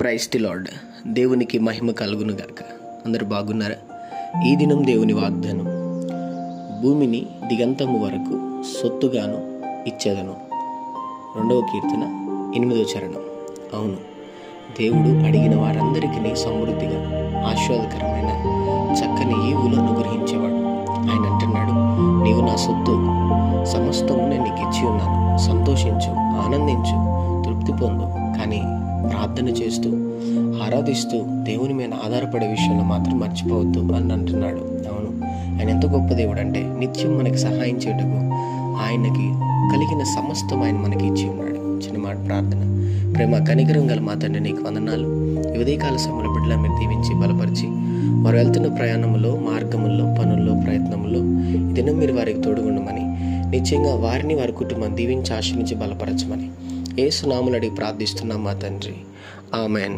Praise the lord. దేవునికి మహిమ కలుగునుగాక. అందరూ బాగున్నారా? ఈ దినం దేవుని వాగ్దానం, భూమిని దిగంతము వరకు సొత్తుగాను ఇచ్చేదను. 2వ కీర్తన 8వ చరణం. అవును, దేవుడు అడిగిన వారందరికీ సమృద్ధిగా ఆశీర్వాదకరమైన చక్కని ఈవులు అనుగ్రహించేవాడు. ఆయన అంటున్నాడు, నీవు నా సొత్తు, సమస్తము నేను నీకు ఇచ్చి ఉన్నాను, సంతోషించు, ఆనందించు, తృప్తి పొందు. కానీ ప్రార్థన చేస్తూ ఆరాధిస్తూ దేవుని మీద ఆధారపడే విషయంలో మాత్రం మర్చిపోవద్దు అని అంటున్నాడు. అవును, ఆయన ఎంత గొప్ప దేవుడు అంటే నిత్యం మనకి సహాయం చేయటకు ఆయనకి కలిగిన సమస్తం ఆయన మనకి ఇచ్చి ఉన్నాడు. చిన్న మాట ప్రార్థన. ప్రేమ కనికరం గల మా తండ్రి, నీకు వందనాలు. ఉదయకాల సమయంలో బిడ్డల మీరు దీవించి బలపరిచి వారు వెళ్తున్న ప్రయాణంలో, మార్గముల్లో, పనుల్లో, ప్రయత్నంలో ఈ దినం మీరు వారికి తోడుగుండమని, నిశ్చయంగా వారిని వారి కుటుంబాన్ని దీవించి ఆశీర్వించి బలపరచమని యేసు నామములో అడిగి ప్రార్థిస్తున్నాం మా తండ్రి. ఆమెన్.